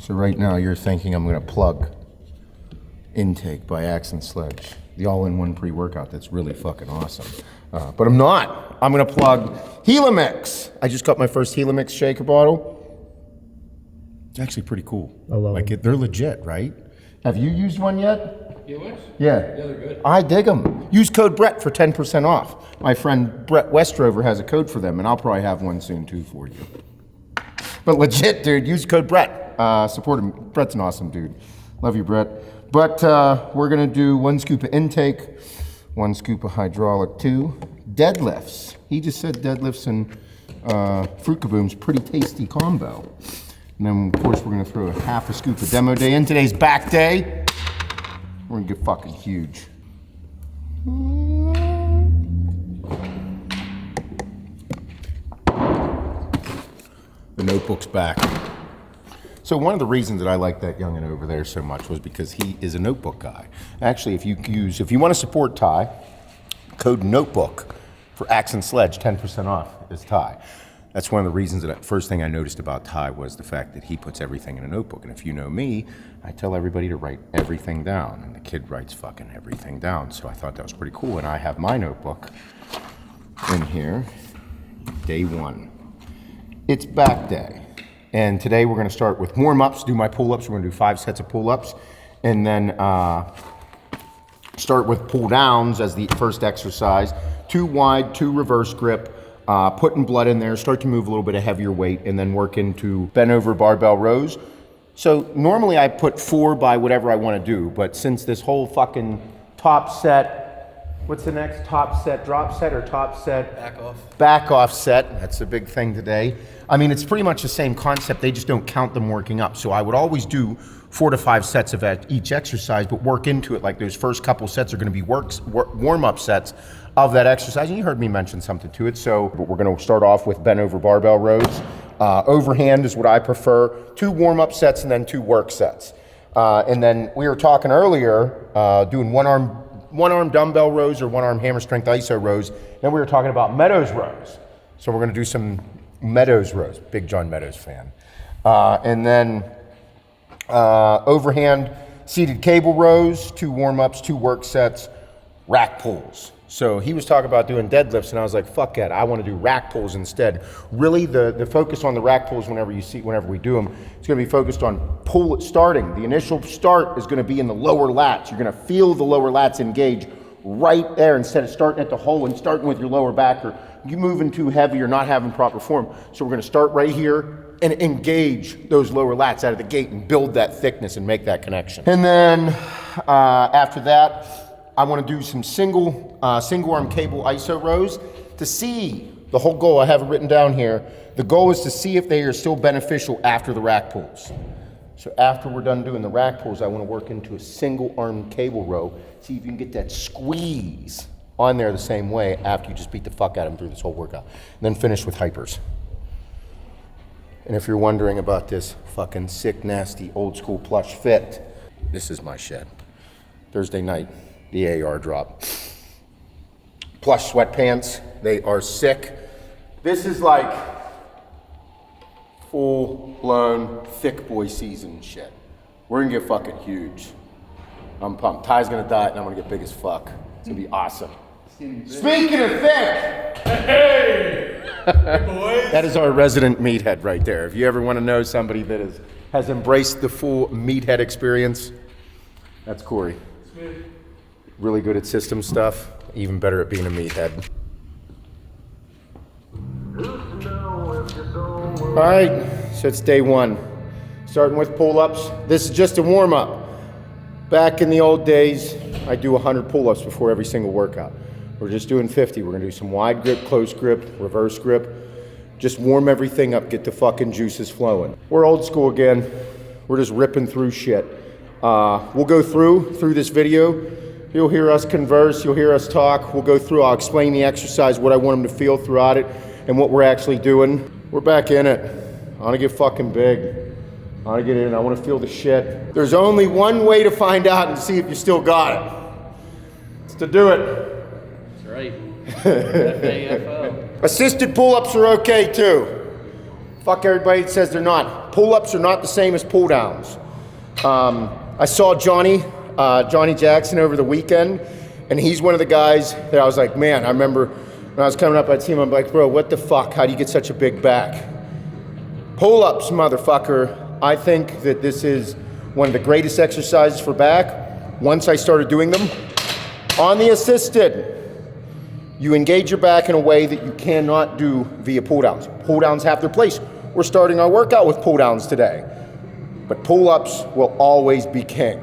So right now you're thinking I'm gonna plug Intake by Axe and Sledge, the all-in-one pre-workout that's really fucking awesome. But I'm not. I'm gonna plug Helix. I just got my first Helix shaker bottle. It's actually pretty cool. I love them. They're legit, right? Have you used one yet? Helix? Yeah. Yeah, they're good. I dig them. Use code Brett for 10% off. My friend Brett Westrover has a code for them, and I'll probably have one soon too for you. But legit, dude, use code Brett. Support him. Brett's an awesome dude. Love you, Brett. But we're gonna do 1 scoop of Intake, 1 scoop of hydraulic 2, deadlifts. He just said deadlifts and fruit kaboom's pretty tasty combo. And then of course we're gonna throw a half a scoop of demo day in. Today's back day. We're gonna get fucking huge. The notebook's back. So one of the reasons that I like that youngin' over there so much was because he is a notebook guy. Actually, if you want to support Ty, code notebook for Axe and Sledge, 10% off is Ty. That's one of the reasons that first thing I noticed about Ty was the fact that he puts everything in a notebook. And if you know me, I tell everybody to write everything down, and the kid writes fucking everything down. So I thought that was pretty cool, and I have my notebook in here, day 1. It's back day. And today we're gonna start with warm-ups, do my pull-ups. We're gonna do 5 sets of pull-ups. And then start with pull-downs as the first exercise. 2 wide, 2 reverse grip, putting blood in there, start to move a little bit of heavier weight, and then work into bent over barbell rows. So normally I put 4 by whatever I wanna do, but since this whole fucking top set, what's the next? Top set, drop set, or top set? Back off. Back off set, that's the big thing today. I mean, it's pretty much the same concept, they just don't count them working up. So I would always do 4 to 5 sets of each exercise, but work into it like those first couple sets are gonna be warm-up sets of that exercise. And you heard me mention something to it. So we're gonna start off with bent over barbell rows. Overhand is what I prefer. 2 warm-up sets and then 2 work sets. And then we were talking earlier, doing one arm dumbbell rows or 1 arm hammer strength iso rows. Then we were talking about Meadows rows. So we're gonna do some Meadows rows, big John Meadows fan. And then overhand seated cable rows, 2 warm-ups, 2 work sets, rack pulls. So he was talking about doing deadlifts, and I was like, fuck that, I want to do rack pulls instead. Really, the focus on the rack pulls whenever we do them, it's going to be focused on starting. The initial start is going to be in the lower lats. You're going to feel the lower lats engage right there instead of starting at the hole and starting with your lower back, or you moving too heavy or not having proper form. So we're going to start right here and engage those lower lats out of the gate and build that thickness and make that connection. And then after that, I want to do some single arm cable iso rows to see the whole goal. I have it written down here. The goal is to see if they are still beneficial after the rack pulls. So after we're done doing the rack pulls, I want to work into a single arm cable row. See if you can get that squeeze on there the same way after you just beat the fuck out of them through this whole workout. And then finish with hypers. And if you're wondering about this fucking sick, nasty, old school plush fit, this is my shed. Thursday night, the AR drop. Plush sweatpants, they are sick. This is like full-blown thick boy season shit. We're gonna get fucking huge. I'm pumped. Ty's gonna diet and I'm gonna get big as fuck. It's gonna be awesome. Speaking of thick, Hey, boys. that is our resident meathead right there. If you ever want to know somebody that has embraced the full meathead experience, that's Corey. Really good at system stuff, even better at being a meathead. All right, so it's day 1. Starting with pull-ups. This is just a warm-up. Back in the old days, I do 100 pull-ups before every single workout. We're just doing 50. We're gonna do some wide grip, close grip, reverse grip. Just warm everything up, get the fucking juices flowing. We're old school again. We're just ripping through shit. We'll go through this video. You'll hear us converse, you'll hear us talk. We'll go through, I'll explain the exercise, what I want them to feel throughout it, and what we're actually doing. We're back in it. I wanna get fucking big. I wanna get in, I wanna feel the shit. There's only one way to find out and see if you still got it. It's to do it. That's right. FAFO. Assisted pull-ups are okay too. Fuck everybody that says they're not. Pull-ups are not the same as pull-downs. I saw Johnny Jackson over the weekend, and he's one of the guys that I was like, man, I remember when I was coming up, I'd see him, I'm like, bro, what the fuck? How do you get such a big back? Pull-ups, motherfucker. I think that this is one of the greatest exercises for back. Once I started doing them on the assisted, you engage your back in a way that you cannot do via pull-downs. Pull-downs have their place. We're starting our workout with pull-downs today. But pull-ups will always be king.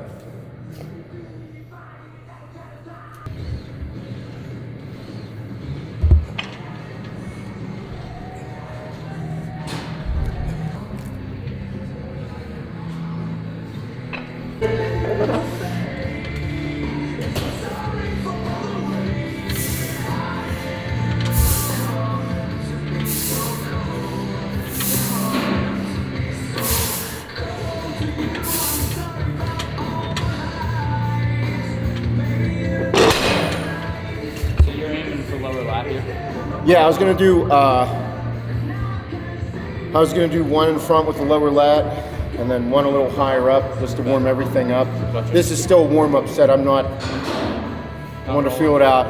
Yeah, I was gonna do one in front with the lower lat, and then one a little higher up, just to warm everything up. This is still a warm-up set. I want to feel it out.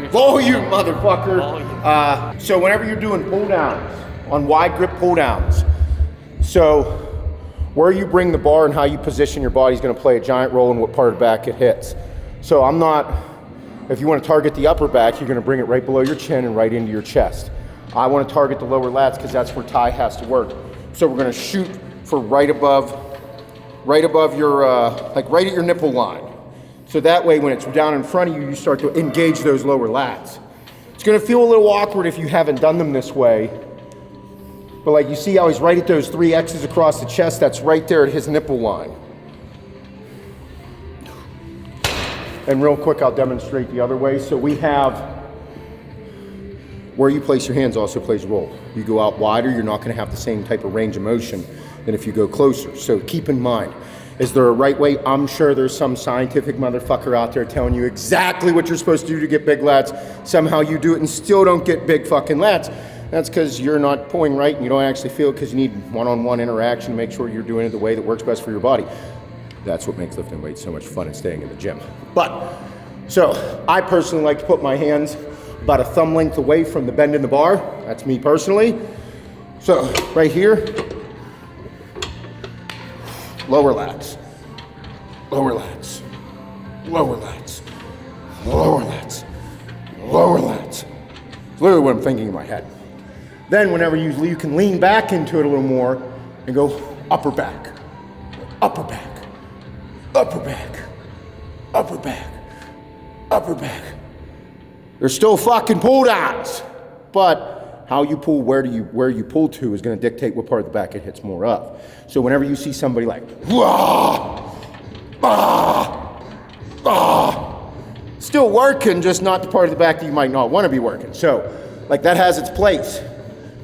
Volume, motherfucker. So whenever you're doing pull-downs, on wide grip pull-downs, so where you bring the bar and how you position your body is gonna play a giant role in what part of the back it hits. So if you want to target the upper back, you're going to bring it right below your chin and right into your chest. I want to target the lower lats because that's where Ty has to work. So we're going to shoot for right above your, like right at your nipple line. So that way when it's down in front of you, you start to engage those lower lats. It's going to feel a little awkward if you haven't done them this way. But like you see how he's right at those 3 X's across the chest, that's right there at his nipple line. And real quick, I'll demonstrate the other way. So we have, where you place your hands also plays a role. You go out wider, you're not gonna have the same type of range of motion than if you go closer. So keep in mind, is there a right way? I'm sure there's some scientific motherfucker out there telling you exactly what you're supposed to do to get big lats. Somehow you do it and still don't get big fucking lats. That's because you're not pulling right and you don't actually feel it because you need one-on-one interaction to make sure you're doing it the way that works best for your body. That's what makes lifting weights so much fun and staying in the gym. So I personally like to put my hands about a thumb length away from the bend in the bar. That's me personally. So right here, lower lats, lower lats, lower lats, lower lats, lower lats. It's literally what I'm thinking in my head. Then whenever you can lean back into it a little more and go upper back, upper back, upper back, upper back, upper back. They're still fucking pull downs, but how you pull, where you pull to is gonna dictate what part of the back it hits more of. So whenever you see somebody like, still working, just not the part of the back that you might not wanna be working. So like that has its place.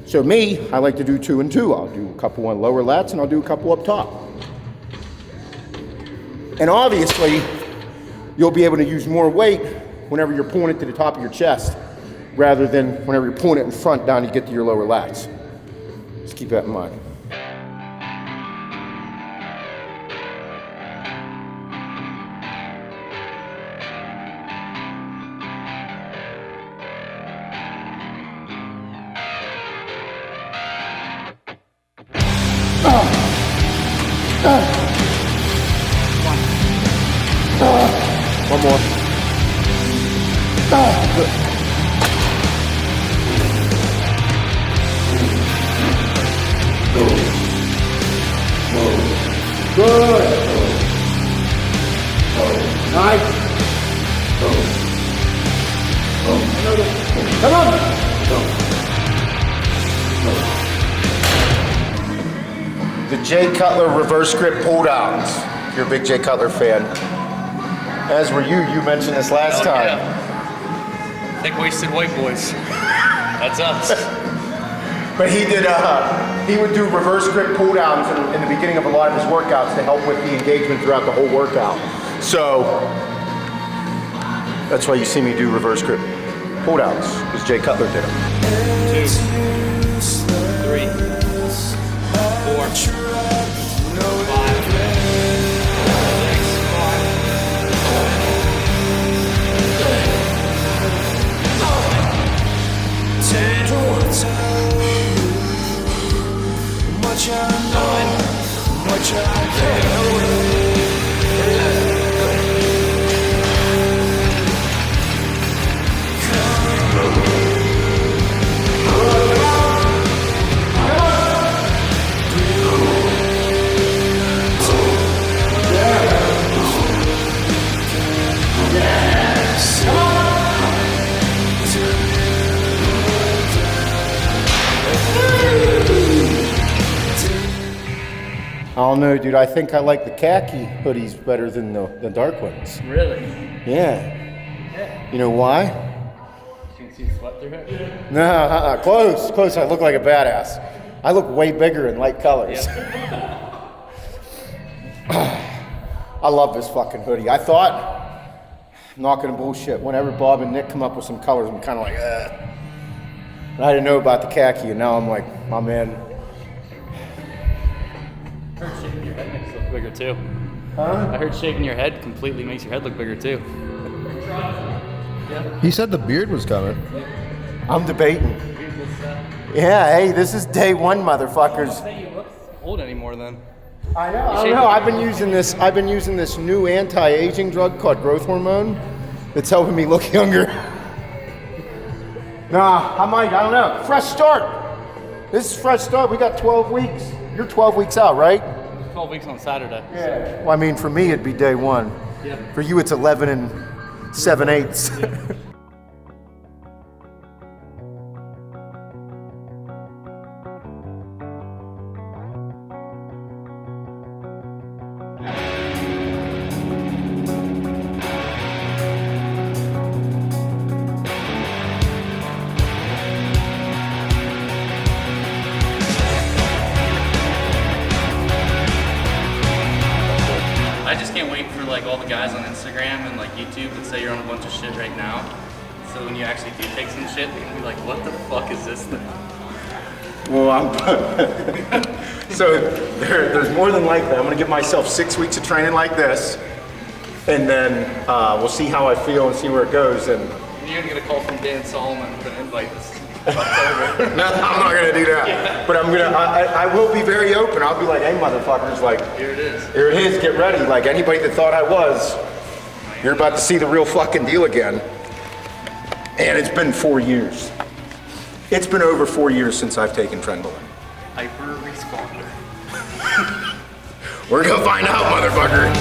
So me, I like to do 2 and 2. I'll do a couple on lower lats and I'll do a couple up top. And obviously, you'll be able to use more weight whenever you're pulling it to the top of your chest, rather than whenever you're pulling it in front down to get to your lower lats. Just keep that in mind. One more. Good. Good. Nice. Come on. The Jay Cutler reverse grip pull downs. If you're a big Jay Cutler fan. As were you mentioned this last time. Yeah. Thick-waisted white boys. That's us. But he would do reverse grip pull downs in the beginning of a lot of his workouts to help with the engagement throughout the whole workout. So that's why you see me do reverse grip pull downs, because Jay Cutler did them. 2, 3, 4, I don't know, dude. I think I like the khaki hoodies better than the dark ones. Really? Yeah. You know why? You can see sweat through it? No, close. I look like a badass. I look way bigger in light colors. I love this fucking hoodie. I thought, I'm not gonna bullshit, whenever Bob and Nick come up with some colors, I'm kind of like, But I didn't know about the khaki, and now I'm like, my man. I heard shaving your head makes you look bigger too. Huh? I heard shaving your head completely makes your head look bigger too. He said the beard was coming. I'm debating. Yeah, hey, this is day one, motherfuckers. I don't you look old anymore then. I know. I've been using this new anti-aging drug called growth hormone. It's helping me look younger. Nah, I don't know. Fresh start. This is fresh start. We got 12 weeks. You're 12 weeks out, right? 12 weeks on Saturday. Yeah. Well, I mean, for me, it'd be day one. Yeah. For you, it's 11 and 7/8. I just can't wait for like all the guys on Instagram and like YouTube that say you're on a bunch of shit right now. So when you actually do take some shit, they're gonna be like, what the fuck is this thing? Well, so there's more than likely, I'm gonna give myself 6 weeks of training like this, and then we'll see how I feel and see where it goes. And You're gonna get a call from Dan Solomon to invite this. no, I'm not gonna do that. Yeah. But I will be very open. I'll be like, hey, motherfuckers, like, Here it is. Here it is, get ready. Like, anybody that thought I was, you're about to see the real fucking deal again. And it's been 4 years. It's been over 4 years since I've taken Trenbolone. Hyper responder. We're gonna find out, motherfucker.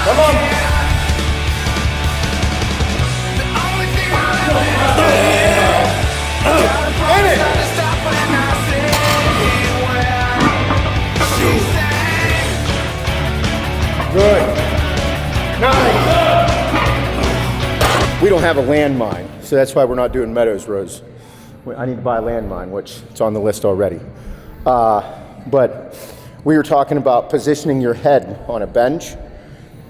Come on. Good. Nice. We don't have a landmine, so that's why we're not doing Meadows Rows. I need to buy a landmine, which it's on the list already. But we were talking about positioning your head on a bench.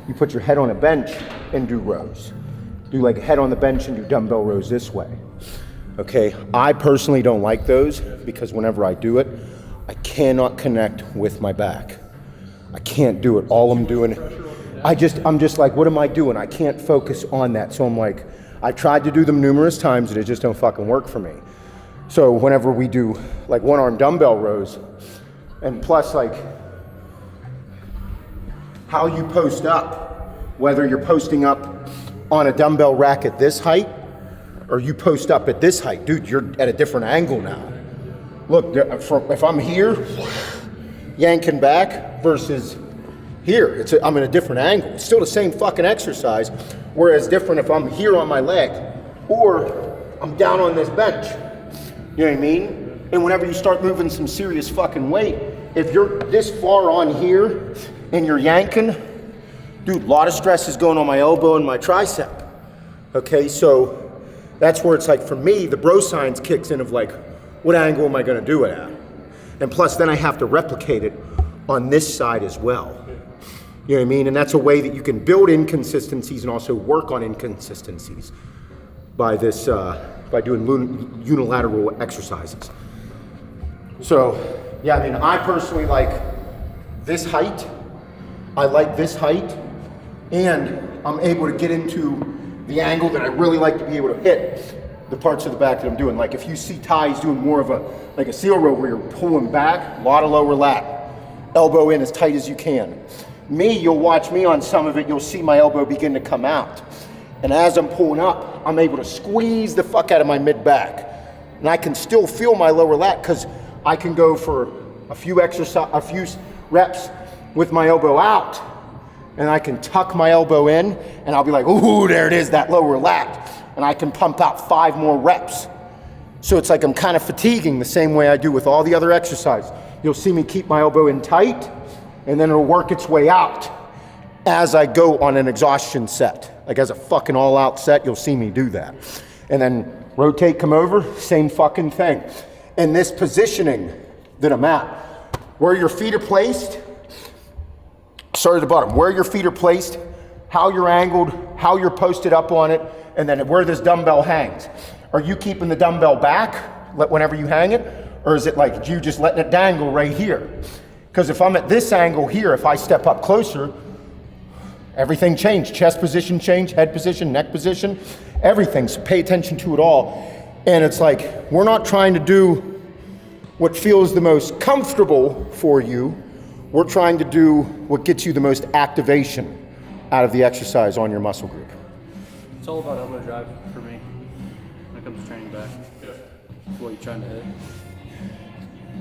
You put your head on a bench and do rows. Do like a head on the bench and do dumbbell rows this way. Okay, I personally don't like those because whenever I do it, I cannot connect with my back. I can't do it. All I'm doing, I'm just like, what am I doing? I can't focus on that. So I'm like, I tried to do them numerous times and it just don't fucking work for me. So whenever we do like one arm dumbbell rows, and plus like how you post up, whether you're posting up on a dumbbell rack at this height or you post up at this height, dude, you're at a different angle now. Look, if I'm here, yanking back versus here, I'm in a different angle. It's still the same fucking exercise, whereas different if I'm here on my leg or I'm down on this bench. You know what I mean? And whenever you start moving some serious fucking weight, if you're this far on here and you're yanking, dude, a lot of stress is going on my elbow and my tricep. Okay, so that's where it's like, for me, the bro science kicks in of like, what angle am I gonna do it at? And plus then I have to replicate it on this side as well. You know what I mean? And that's a way that you can build inconsistencies and also work on inconsistencies by this, by doing unilateral exercises. So, yeah, I mean, I personally like this height. I like this height, and I'm able to get into the angle that I really like to be able to hit the parts of the back that I'm doing. Like if you see Ty, he's doing more of like a seal row where you're pulling back, a lot of lower lat, elbow in as tight as you can. Me, you'll watch me on some of it, you'll see my elbow begin to come out. And as I'm pulling up, I'm able to squeeze the fuck out of my mid back. And I can still feel my lower lat because I can go for a few reps with my elbow out, and I can tuck my elbow in, and I'll be like, ooh, there it is, that lower lat. And I can pump out 5 more reps. So it's like I'm kind of fatiguing the same way I do with all the other exercises. You'll see me keep my elbow in tight, and then it'll work its way out as I go on an exhaustion set. Like as a fucking all out set, you'll see me do that. And then rotate, come over, same fucking thing. And this positioning that I'm at, where your feet are placed, start at the bottom, where your feet are placed, how you're angled, how you're posted up on it, and then where this dumbbell hangs. Are you keeping the dumbbell back whenever you hang it? Or is it like you just letting it dangle right here? Because if I'm at this angle here, if I step up closer, everything changed. Chest position changed, head position, neck position, everything. So pay attention to it all. And it's like, we're not trying to do what feels the most comfortable for you. We're trying to do what gets you the most activation out of the exercise on your muscle group. It's all about elbow drive for me when it comes to training back. What you're trying to hit.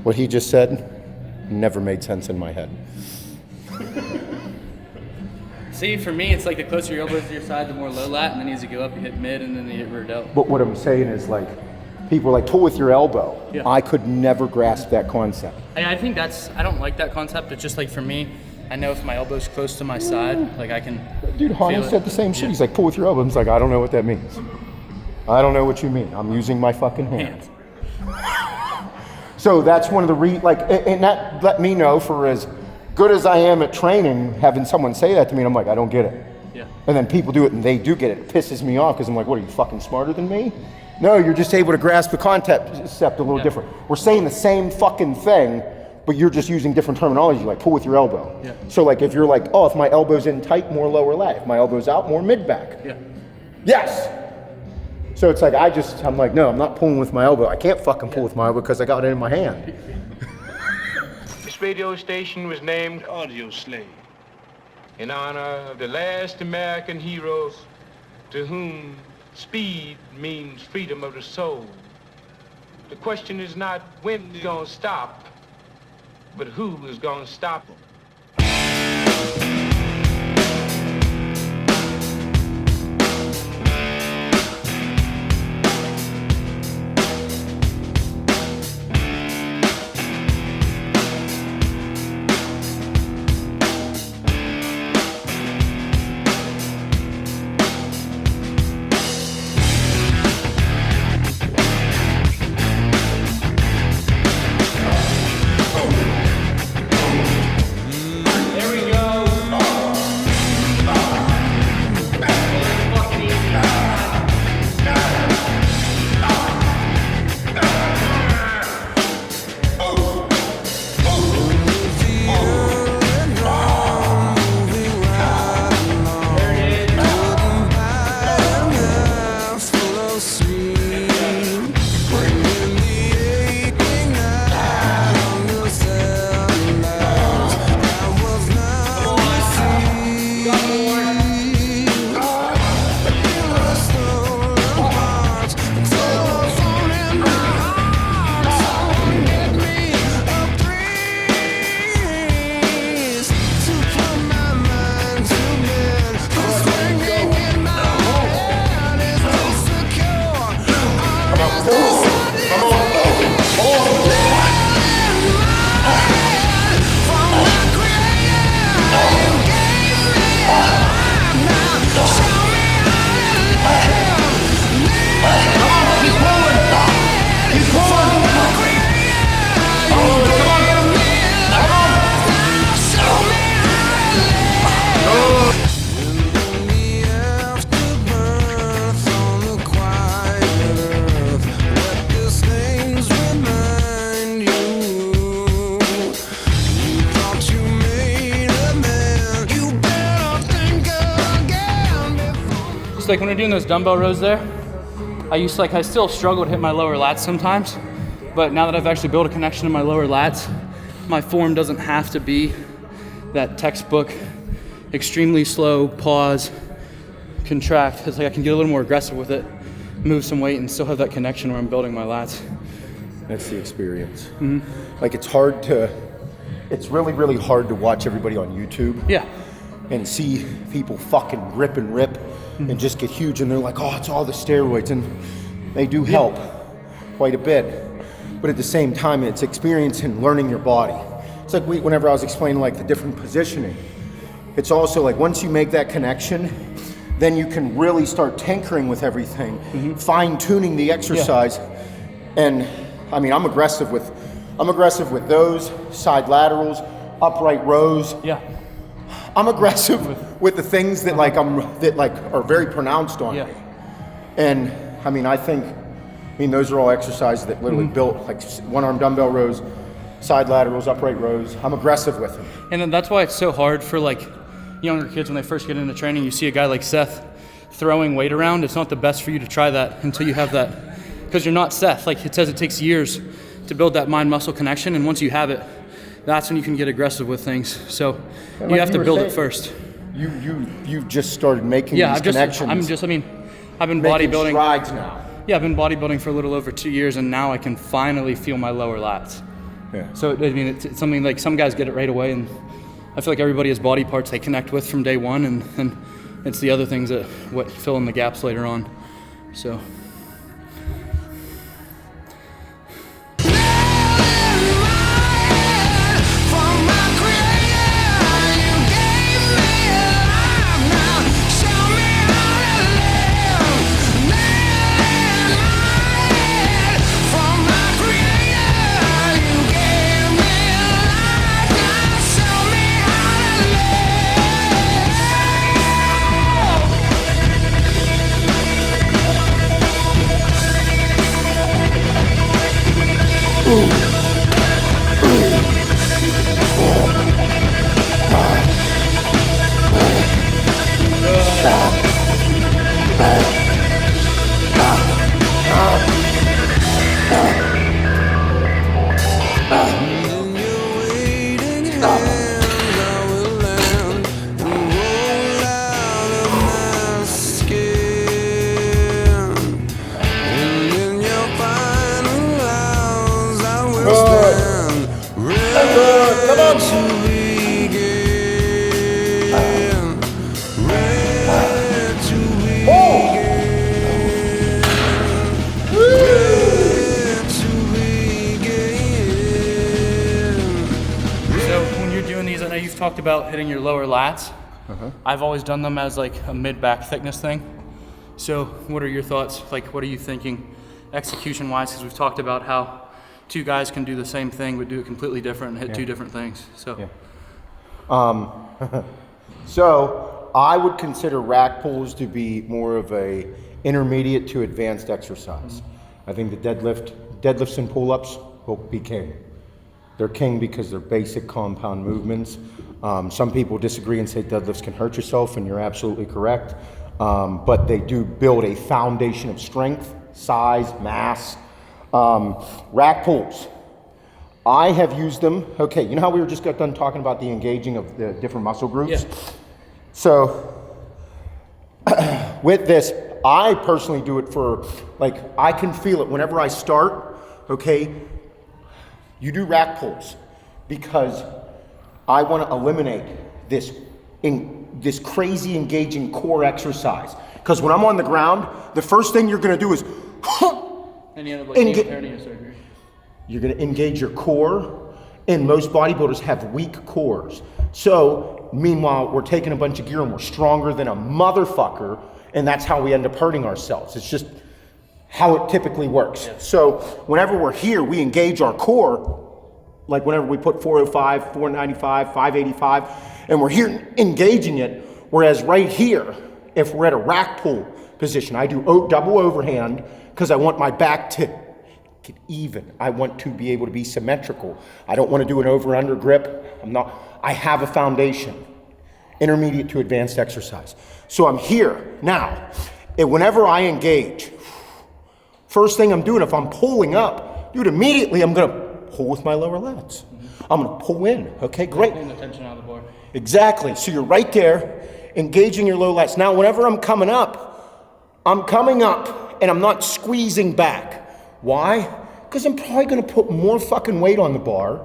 What he just said never made sense in my head. See, for me, it's like the closer your elbows to your side, the more low lat, and then as you go up, you hit mid, and then you hit rear delt. But what I'm saying is like, people are like, pull with your elbow. Yeah. I could never grasp that concept. I think I don't like that concept. It's just like for me, I know if my elbow's close to my side, like I can. Dude, Hani said the same shit. He's like, pull with your elbow. He's like, I don't know what that means. I don't know what you mean. I'm using my fucking hands. So that's one of the and that let me know, for as good as I am at training, having someone say that to me, and I'm like, I don't get it. Yeah. And then people do it and they do get it. It pisses me off because I'm like, what, are you fucking smarter than me? No, you're just able to grasp the concept a little different. We're saying the same fucking thing, but you're just using different terminology, like pull with your elbow. Yeah. So like if you're like, oh, if my elbow's in tight, more lower lat. If my elbow's out, more mid back. Yeah. Yes. So it's like, I'm like, no, I'm not pulling with my elbow. I can't fucking pull with my elbow because I got it in my hand. This radio station was named Audio Slave in honor of the last American heroes to whom speed means freedom of the soul. The question is not when they're gonna stop, but who is gonna stop them. like when we're doing those dumbbell rows there, I still struggle to hit my lower lats sometimes, but now that I've actually built a connection to my lower lats, my form doesn't have to be that textbook, extremely slow, pause, contract. It's like I can get a little more aggressive with it, move some weight, and still have that connection where I'm building my lats. That's the experience. Like it's really, really hard to watch everybody on YouTube. Yeah. And see people fucking rip and just get huge, and they're like, oh, it's all the steroids, and they do help quite a bit. But at the same time, it's experience and learning your body. It's like whenever I was explaining like the different positioning, it's also like once you make that connection, then you can really start tinkering with everything, fine-tuning the exercise. And I mean, I'm aggressive with those side laterals, upright rows. Yeah. I'm aggressive with the things that are very pronounced on me. And I mean, those are all exercises that literally built like one-arm dumbbell rows, side laterals, upright rows. I'm aggressive with them. And then that's why it's so hard for like younger kids when they first get into training. You see a guy like Seth throwing weight around. It's not the best for you to try that until you have that, because you're not Seth. Like it says, it takes years to build that mind-muscle connection, and once you have it, that's when you can get aggressive with things. So you have to build it first. You've just started making these connections. I've been making bodybuilding. Strides now. Yeah, I've been bodybuilding for a little over 2 years, and now I can finally feel my lower lats. Yeah. So I mean, it's something like some guys get it right away, and I feel like everybody has body parts they connect with from day one, and it's the other things that fill in the gaps later on. So. Talked about hitting your lower lats. I've always done them as like a mid-back thickness thing. So what are your thoughts? Like, what are you thinking execution wise? Because we've talked about how two guys can do the same thing but do it completely different and hit two different things. So so I would consider rack pulls to be more of a intermediate to advanced exercise. I think the deadlifts and pull-ups will be king. They're king because they're basic compound movements. Some people disagree and say deadlifts can hurt yourself, and you're absolutely correct. But they do build a foundation of strength, size, mass. Rack pulls. I have used them. Okay, you know how we just got done talking about the engaging of the different muscle groups? Yeah. So with this, I personally do it for, like, I can feel it whenever I start, okay? You do rack pulls because I want to eliminate this crazy engaging core exercise. Because when I'm on the ground, the first thing you're going to do is and you end up like hernia surgery. You're going to engage your core, and most bodybuilders have weak cores. So meanwhile, we're taking a bunch of gear and we're stronger than a motherfucker, and that's how we end up hurting ourselves. It's just how it typically works. Yeah. So whenever we're here, we engage our core, like whenever we put 405, 495, 585, and we're here engaging it, whereas right here, if we're at a rack pull position, I do double overhand because I want my back to get even. I want to be able to be symmetrical. I don't want to do an over-under grip. I have a foundation, intermediate to advanced exercise. So I'm here now, And whenever I engage, first thing I'm doing, if I'm pulling up, dude, immediately I'm gonna pull with my lower lats. I'm gonna pull in, okay, great. Pulling the tension out of the bar. Exactly, so you're right there, engaging your low lats. Now, whenever I'm coming up and I'm not squeezing back. Why? Because I'm probably gonna put more fucking weight on the bar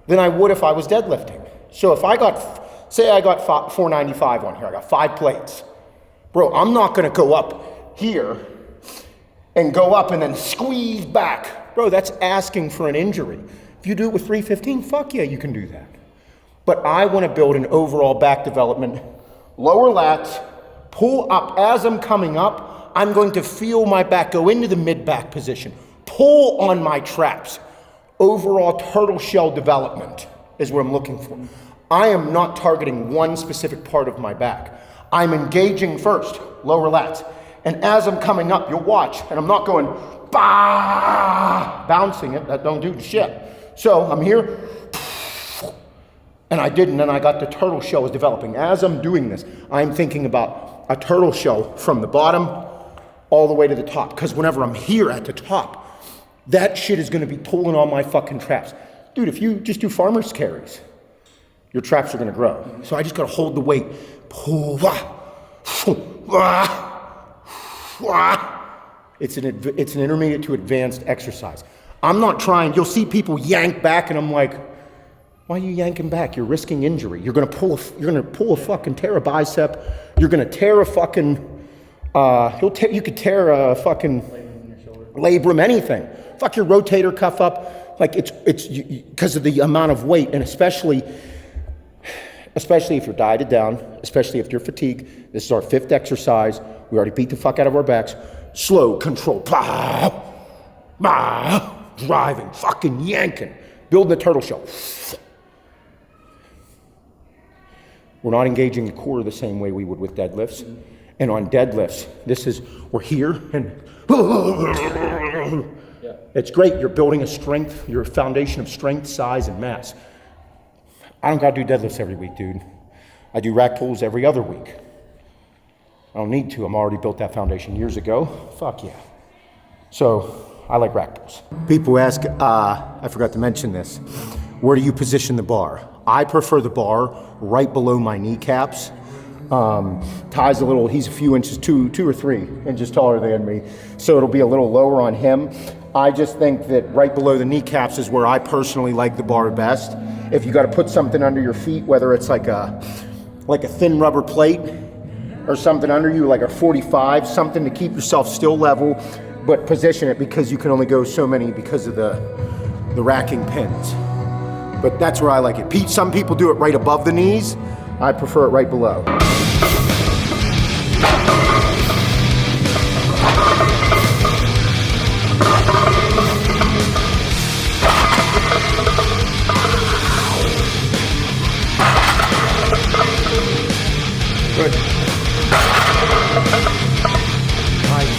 than I would if I was deadlifting. So if I got, say I got 495 on here, I got 5 plates. Bro, I'm not gonna go up here and go up and then squeeze back. Bro, that's asking for an injury. If you do it with 315, fuck yeah, you can do that. But I wanna build an overall back development. Lower lats, pull up. As I'm coming up, I'm going to feel my back go into the mid-back position. Pull on my traps. Overall turtle shell development is what I'm looking for. I am not targeting one specific part of my back. I'm engaging first, lower lats. And as I'm coming up, you'll watch, and I'm not going, bah, bouncing it, that don't do shit. So I'm here, and I didn't, and I got the turtle shell is developing. As I'm doing this, I'm thinking about a turtle shell from the bottom all the way to the top. Because whenever I'm here at the top, that shit is gonna be pulling on my fucking traps. Dude, if you just do farmer's carries, your traps are gonna grow. So I just gotta hold the weight. Pull, it's an intermediate to advanced exercise. I'm not trying, you'll see people yank back and I'm like, why are you yanking back? You're risking injury. You're gonna pull a fucking, tear a bicep. You're gonna tear a fucking, you could tear a fucking labrum, anything. Fuck your rotator cuff up. Like it's because of the amount of weight, and especially if you're dieted down, especially if you're fatigued. This is our 5th exercise. We already beat the fuck out of our backs. Slow, control, driving, fucking yanking, building the turtle shell. We're not engaging the core the same way we would with deadlifts. And on deadlifts, we're here and it's great. You're building your foundation of strength, size, and mass. I don't gotta do deadlifts every week, dude. I do rack pulls every other week. I don't need to. I'm already built that foundation years ago. Fuck yeah. So I like rack pulls. People ask, I forgot to mention this, where do you position the bar? I prefer the bar right below my kneecaps. Ty's he's a few inches, 2 or 3 inches taller than me, so it'll be a little lower on him. I just think that right below the kneecaps is where I personally like the bar best. If you got to put something under your feet, whether it's like a thin rubber plate or something under you, like a 45, something to keep yourself still level, but position it because you can only go so many because of the racking pins. But that's where I like it. Some people do it right above the knees. I prefer it right below. Good. Nice.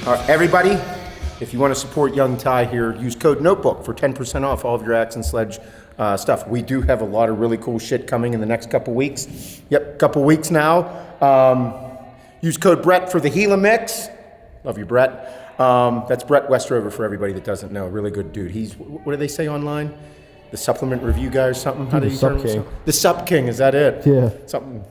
Everybody, if you want to support Young Ty here, use code Notebook for 10% off all of your Axe and Sledge stuff. We do have a lot of really cool shit coming in the next couple weeks. Yep, couple weeks now. Use code Brett for the Gila Mix. Love you, Brett. That's Brett Westover for everybody that doesn't know. Really good dude. He's, what do they say online? The supplement review guy or something? How do you term him? The Sup King, is that it? Yeah. Something.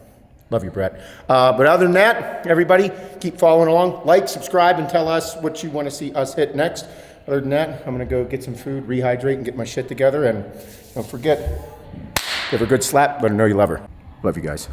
Love you, Brett. But other than that, everybody, keep following along. Like, subscribe, and tell us what you want to see us hit next. Other than that, I'm going to go get some food, rehydrate, and get my shit together. And don't forget, give her a good slap, let her know you love her. Love you guys.